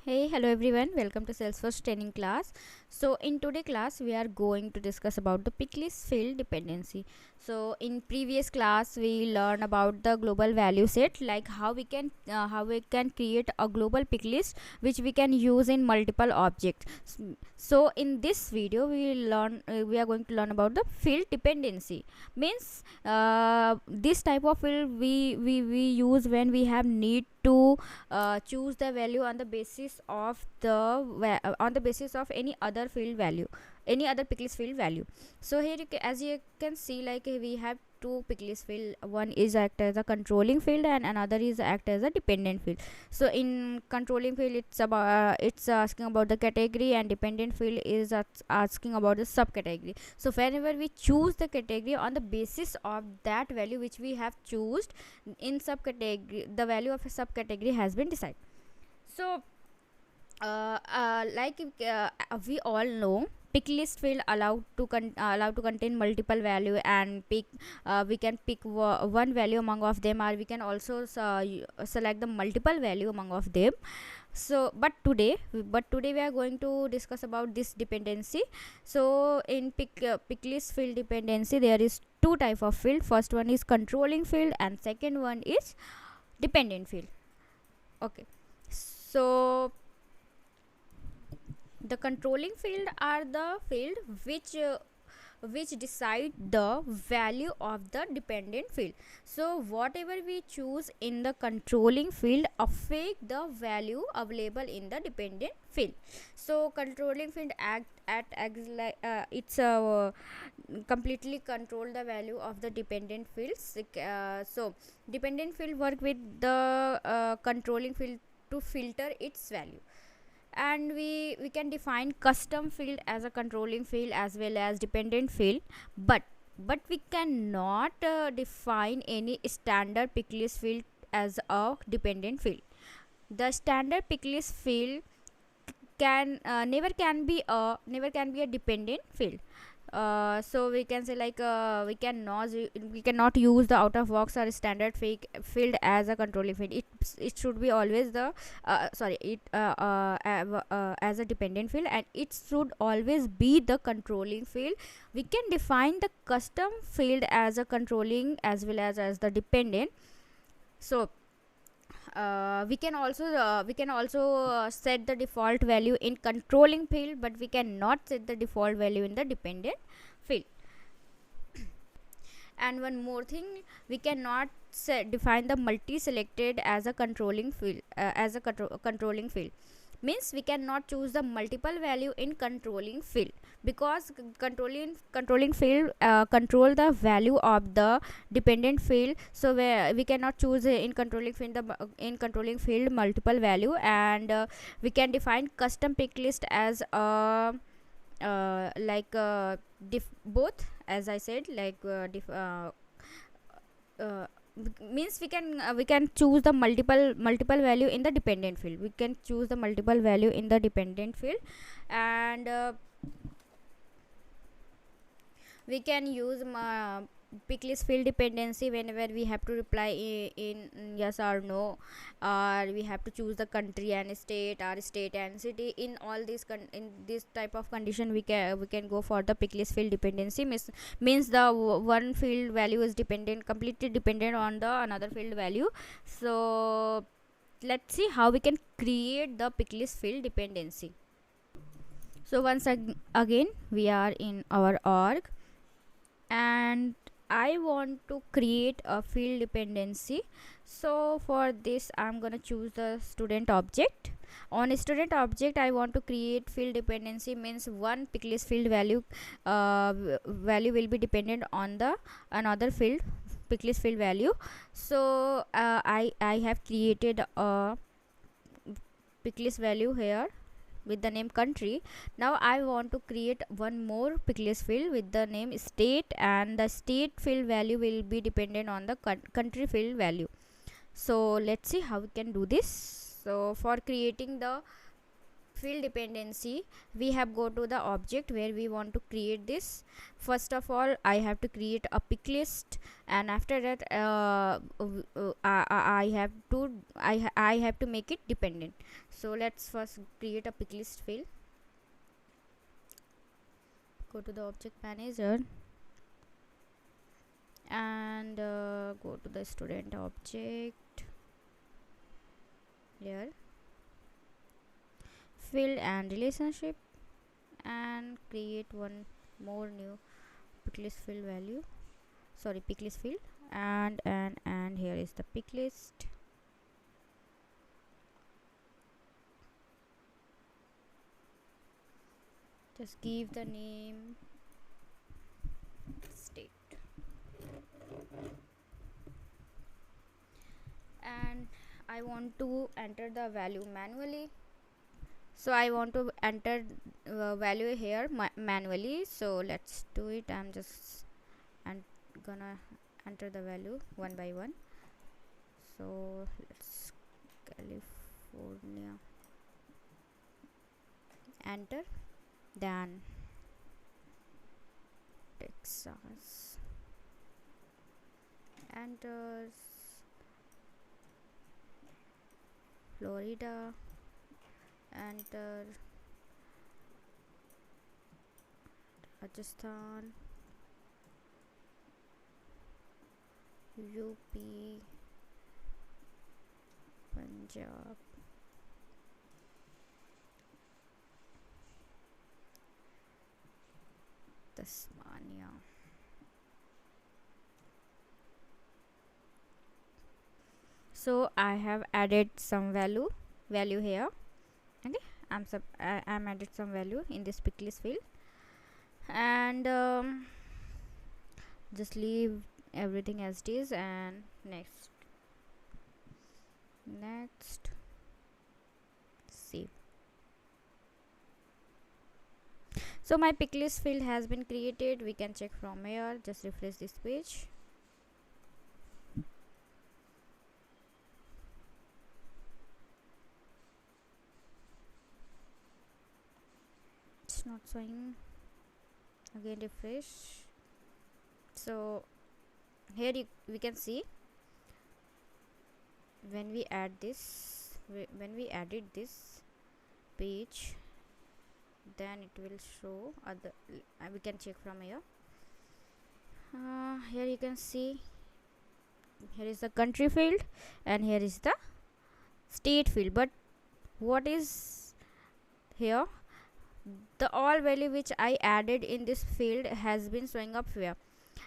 Hey, hello everyone. Welcome to Salesforce training class. So in today class we are going to discuss about the picklist field dependency. So in previous class we learned about the global value set, like how we can create a global picklist which we can use in multiple objects. So in this video we are going to learn about the field dependency. Means this type of field we use when we have need to choose the value on the basis of on the basis of any other field value, any other picklist field value. So here as you can see, like we have two picklist field. One is act as a controlling field and another is act as a dependent field. So in controlling field it's asking about the category, and dependent field is asking about the subcategory. So whenever we choose the category on the basis of that value which we have chosen in subcategory, the value of a subcategory has been decided. So we all know pick list field allowed to contain multiple value, and we can pick one value among of them, or we can also select the multiple value among of them. So but today we are going to discuss about this dependency. So in pick list field dependency there is two type of field. First one is controlling field and second one is dependent field. Okay, so the controlling field are the field which decide the value of the dependent field. So whatever we choose in the controlling field affect the value available in the dependent field. So controlling field acts like it's completely control the value of the dependent fields. So dependent field work with the controlling field to filter its value. And we can define custom field as a controlling field as well as dependent field, but we cannot define any standard picklist field as a dependent field. The standard picklist field can never can be a dependent field. So we can say, like we cannot use the out of box or standard fake field as a controlling field. It should be always the as a dependent field, and it should always be the controlling field. We can define the custom field as a controlling as well as the dependent. So we can also set the default value in controlling field, but we cannot set the default value in the dependent field. And one more thing, we cannot define the multi selected as a controlling field, controlling field. Means we cannot choose the multiple value in controlling field, because controlling field control the value of the dependent field. So we cannot choose in controlling field in controlling field multiple value. And we can define custom pick list as both, as I said, means we can choose the multiple value in the dependent field. We can choose the multiple value in the dependent field, and we can use picklist field dependency whenever we have to reply in yes or no, or we have to choose the country and state, or state and city. In all these in this type of condition, we can go for the picklist field dependency. Means the one field value is completely dependent on the another field value. So let's see how we can create the picklist field dependency. So once again we are in our org, and I want to create a field dependency. So for this I'm gonna choose the student object. On a student object I want to create field dependency. Means one picklist field value will be dependent on the another field picklist field value. So I have created a picklist value here with the name country. Now I want to create one more picklist field with the name state, and the state field value will be dependent on the country field value. So let's see how we can do this. So for creating the field dependency, we have go to the object where we want to create this. First of all, I have to create a pick list, and after that I have to make it dependent. So let's first create a pick list field. Go to the object manager and go to the student object, here field and relationship, and create one more new picklist field value, sorry, picklist field, and here is the picklist. Just give the name state, and I want to enter the value manually. So I want to enter value here manually, so let's do it. I'm just gonna enter the value one by one. So let's California, enter, then Texas, enter, Florida, enter, Rajasthan, UP, Punjab, Tasmania. So I have added some value here. Okay, I'm added some value in this pick list field, and just leave everything as it is, and next save. So my pick list field has been created. We can check from here. Just refresh this page. It's not showing. Again refresh. So here we can see when we added this page, then it will show other. We can check from here. Here you can see, here is the country field and here is the state field, but what is here, the all value which I added in this field has been showing up here,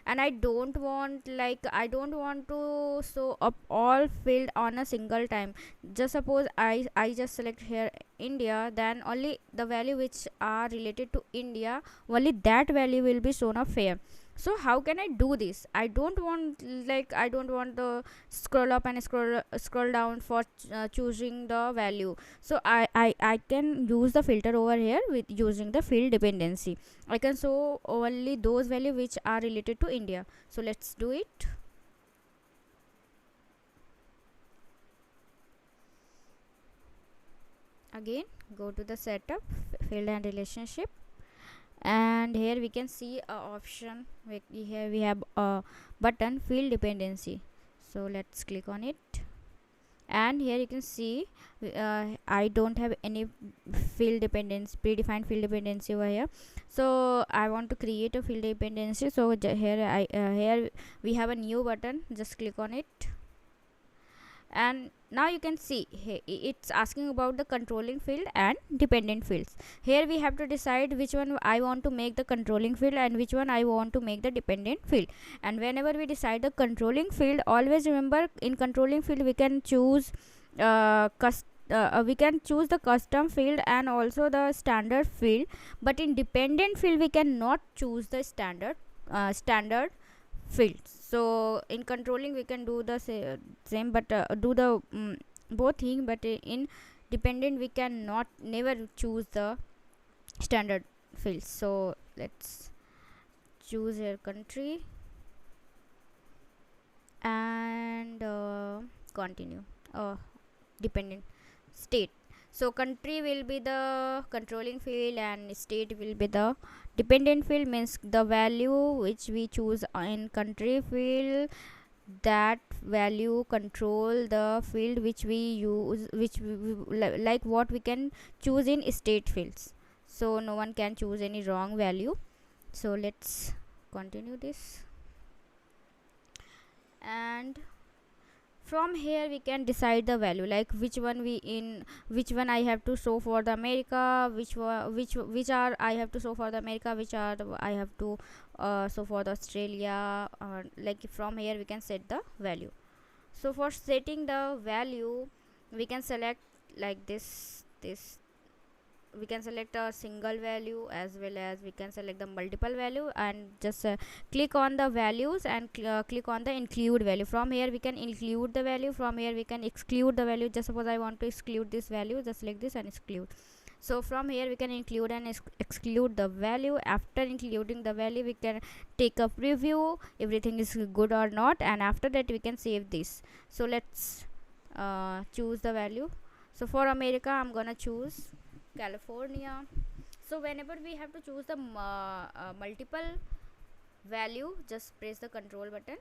and I don't want to show up all field on a single time. Just suppose I just select here India, then only the value which are related to India, only that value will be shown up here. So how can I do this? I don't want to scroll up and scroll down for choosing the value. So I can use the filter over here with using the field dependency. I can show only those value which are related to India. So let's do it. Again, go to the setup, field and relationship, and here we can see a option. Here we have a button, field dependency. So let's click on it, and here you can see I don't have any predefined field dependency over here. So I want to create a field dependency. So here we have a new button. Just click on it, and now you can see it's asking about the controlling field and dependent fields. Here we have to decide which one I want to make the controlling field and which one I want to make the dependent field. And whenever we decide the controlling field, always remember, in controlling field we can choose we can choose the custom field and also the standard field, but in dependent field we cannot choose the standard fields. So in controlling we can do the same, but do the both thing, but in dependent we cannot never choose the standard fields. So let's choose your country and continue dependent state. So country will be the controlling field and state will be the dependent field. Means the value which we choose in country field, that value control the field which we use, which like what we can choose in state fields. So no one can choose any wrong value. So let's continue this. And from here we can decide the value, like which one which one I have to show for the America, which are I have to show for the America, which are I have to show for the Australia. Like from here we can set the value. So for setting the value, we can select like this we can select a single value as well as we can select the multiple value, and just click on the values and click on the include value. From here we can include the value, from here we can exclude the value. Just suppose I want to exclude this value, just select this and exclude. So from here we can include and exclude the value. After including the value, we can take a preview everything is good or not, and after that we can save this. So let's choose the value. So for America I'm gonna choose California. So whenever we have to choose the multiple value, just press the control button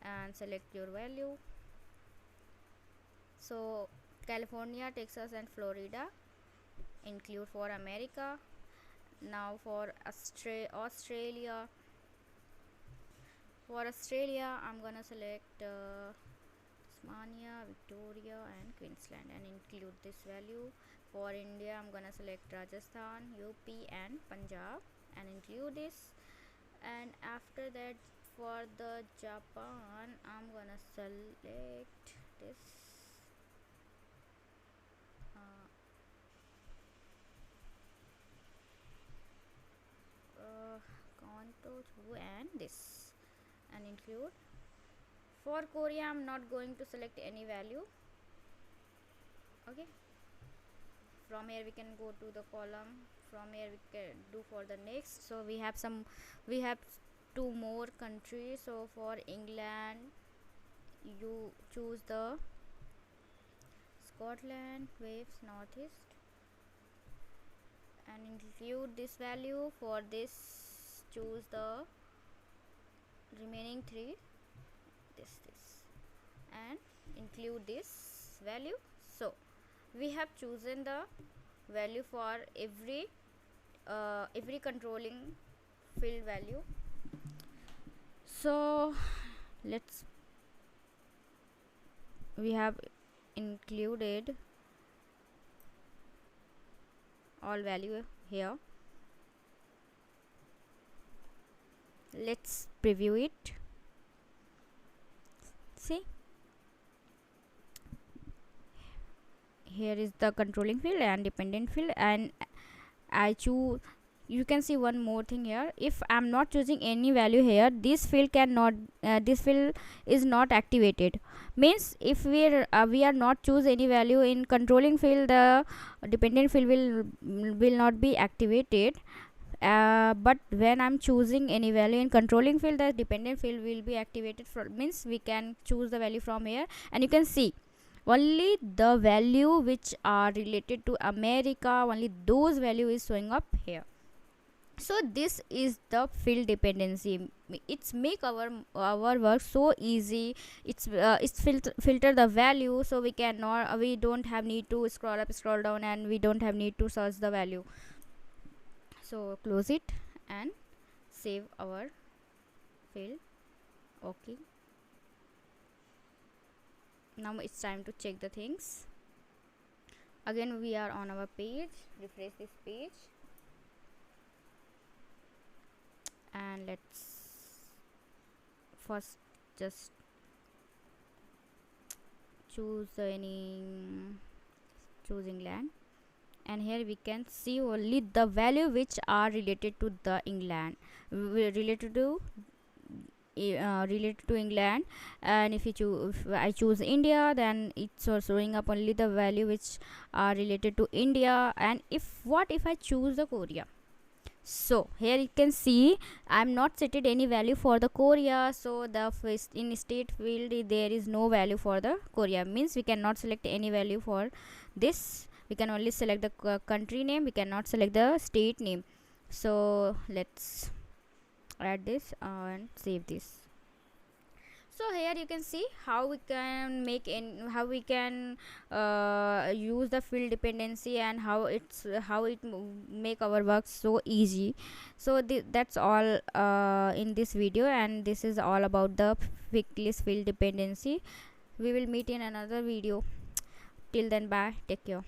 and select your value. So California, Texas and Florida include for America. Now for Australia, for Australia I'm gonna select Tasmania, Victoria and Queensland and include this value. For India I'm gonna select Rajasthan, UP and Punjab and include this. And after that for the Japan I'm gonna select this Kanto 2 and this and include. For Korea I'm not going to select any value. Okay, from here we can go to the column. From here we can do for the next. So we have two more countries. So for England you choose the Scotland, Wales, Northeast and include this value. For this choose the remaining three, this and include this value. So we have chosen the value for every controlling field value. So we have included all value here. Let's preview it. See, here is the controlling field and dependent field, and I choose. You can see one more thing here. If I'm not choosing any value here, this field is not activated. Means if we are not choose any value in controlling field, the dependent field will not be activated. But when I'm choosing any value in controlling field, the dependent field will be activated. Means we can choose the value from here, and you can see only the value which are related to America, only those value is showing up here. So this is the field dependency. It's make our work so easy. It's filter the value, so we don't have need to scroll up, scroll down, and we don't have need to search the value. So close it and save our field. Okay, now it's time to check the things. Again we are on our page. Refresh this page and let's first just choose choosing land, and here we can see only the value which are related to the England, related to England. And if I choose India, then it's also showing up only the value which are related to India. And if I choose the Korea, so here you can see I'm not setted any value for the Korea. So the in state field there is no value for the Korea, means we cannot select any value for this. we can only select the country name, we cannot select the state name. So let's add this and save this. So here you can see how we can make in how we can use the field dependency, and how it make our work so easy. So that's all in this video, and this is all about the quick list field dependency. We will meet in another video. Till then, bye, take care.